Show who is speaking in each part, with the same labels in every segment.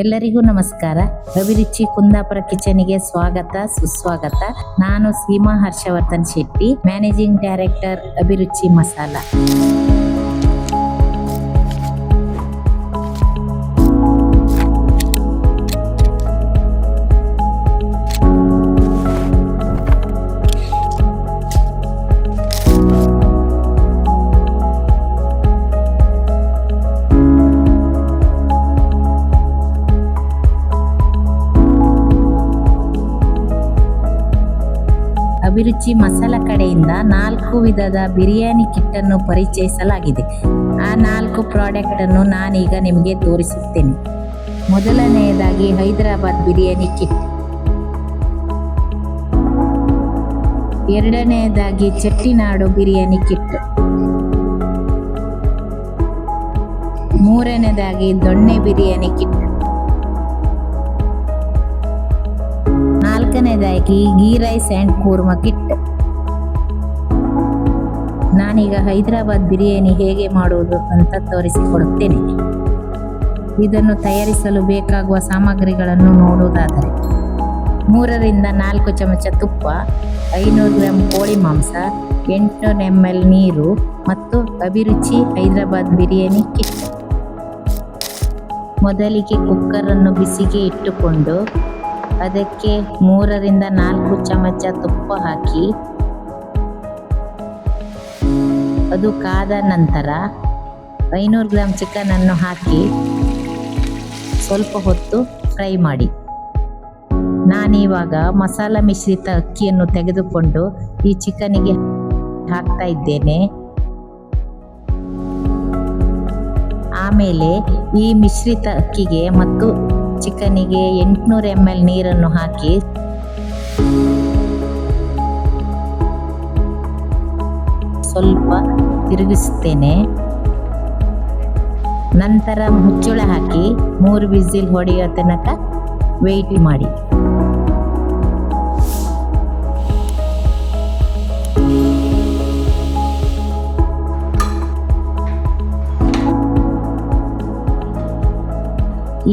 Speaker 1: ಎಲ್ಲರಿಗೂ ನಮಸ್ಕಾರ. ಅಭಿರುಚಿ ಕುಂದಾಪುರ ಕಿಚನಿಗೆ ಸ್ವಾಗತ ಸುಸ್ವಾಗತ. ನಾನು ಸೀಮಾ ಹರ್ಷವರ್ಧನ್ ಶೆಟ್ಟಿ, ಮ್ಯಾನೇಜಿಂಗ್ ಡೈರೆಕ್ಟರ್ ಅಭಿರುಚಿ ಮಸಾಲಾ. ಅಭಿರುಚಿ ಮಸಾಲಾ ಕಡೆಯಿಂದ 4 ವಿಧದ ಬಿರಿಯಾನಿ ಕಿಟ್ ಅನ್ನು ಪರಿಚಯಿಸಲಾಗಿದೆ. ಆ 4 ಪ್ರಾಡಕ್ಟ್ ಅನ್ನು ನಾನೀಗ ನಿಮಗೆ ತೋರಿಸುತ್ತೇನೆ. ಮೊದಲನೆಯದಾಗಿ ಹೈದರಾಬಾದ್ ಬಿರಿಯಾನಿ ಕಿಟ್, ಎರಡನೆಯದಾಗಿ ಚೆಟ್ಟಿನಾಡು ಬಿರಿಯಾನಿ ಕಿಟ್, ಮೂರನೇದಾಗಿ ದೊಣ್ಣೆ ಬಿರಿಯಾನಿ ಕಿಟ್, ನಾಲ್ಕನೇದಾಗಿ ghee rice and korma kit. ನಾನೀಗ ಹೈದರಾಬಾದ್ ಬಿರಿಯಾನಿ ಹೇಗೆ ಮಾಡುವುದು ಅಂತ ತೋರಿಸಿಕೊಡುತ್ತೇನೆ. ಇದನ್ನು ತಯಾರಿಸಲು ಬೇಕಾಗುವ ಸಾಮಗ್ರಿಗಳನ್ನು ನೋಡುವುದಾದರೆ 3 ರಿಂದ 4 ಚಮಚ ತುಪ್ಪ, 500 ಗ್ರಾಂ ಕೋಳಿ ಮಾಂಸ, 800 ml ನೀರು ಮತ್ತು ಅಭಿರುಚಿ ಹೈದರಾಬಾದ್ ಬಿರಿಯಾನಿ ಕಿಟ್. ಮೊದಲಿಗೆ ಕುಕ್ಕರ್ ಅನ್ನು ಬಿಸಿಗೆ ಇಟ್ಟುಕೊಂಡು ಅದಕ್ಕೆ 3 ರಿಂದ 4 ಚಮಚ ತುಪ್ಪ ಹಾಕಿ ಅದು ಕಾದ ನಂತರ 500 ಗ್ರಾಂ ಚಿಕನ್ ಅನ್ನು ಹಾಕಿ ಸ್ವಲ್ಪ ಹೊತ್ತು ಫ್ರೈ ಮಾಡಿ. ನಾನಿವಾಗ ಮಸಾಲ ಮಿಶ್ರಿತ ಅಕ್ಕಿಯನ್ನು ತೆಗೆದುಕೊಂಡು ಈ ಚಿಕನ್ನಿಗೆ ಹಾಕ್ತಾ ಇದ್ದೇನೆ. ಆಮೇಲೆ ಈ ಮಿಶ್ರಿತ ಅಕ್ಕಿಗೆ ಮತ್ತು ಚಿಕನ್ನಿಗೆ 800 ml ನೀರನ್ನು ಹಾಕಿ ಸ್ವಲ್ಪ ತಿರುಗಿಸುತ್ತೇನೆ. ನಂತರ ಮುಚ್ಚಳ ಹಾಕಿ 3 ವಿಸಿಲ್ ಹೊಡೆಯೋ ತನಕ ವೆಯ್ಟ್ ಮಾಡಿ.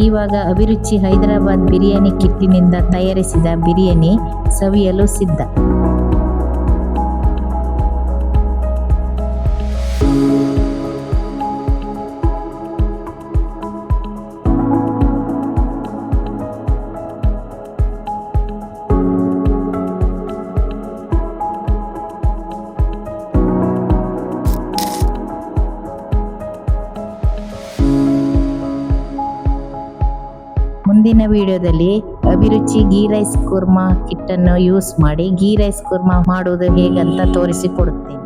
Speaker 1: ಇವಾಗ ಅಭಿರುಚಿ ಹೈದರಾಬಾದ್ ಬಿರಿಯಾನಿ ಕಿಟ್ಟಿನಿಂದ ತಯಾರಿಸಿದ ಬಿರಿಯಾನಿ ಸವಿಯಲು ಸಿದ್ಧ. ಮುಂದಿನ ವಿಡಿಯೋದಲ್ಲಿ ಅಭಿರುಚಿ ಗೀ ರೈಸ್ ಕುರ್ಮಾ ಕಿಟ್ ಅನ್ನು ಯೂಸ್ ಮಾಡಿ ಗೀ ರೈಸ್ ಕುರ್ಮಾ ಮಾಡುವುದು ಹೇಗಂತ ತೋರಿಸಿಕೊಡುತ್ತೇನೆ.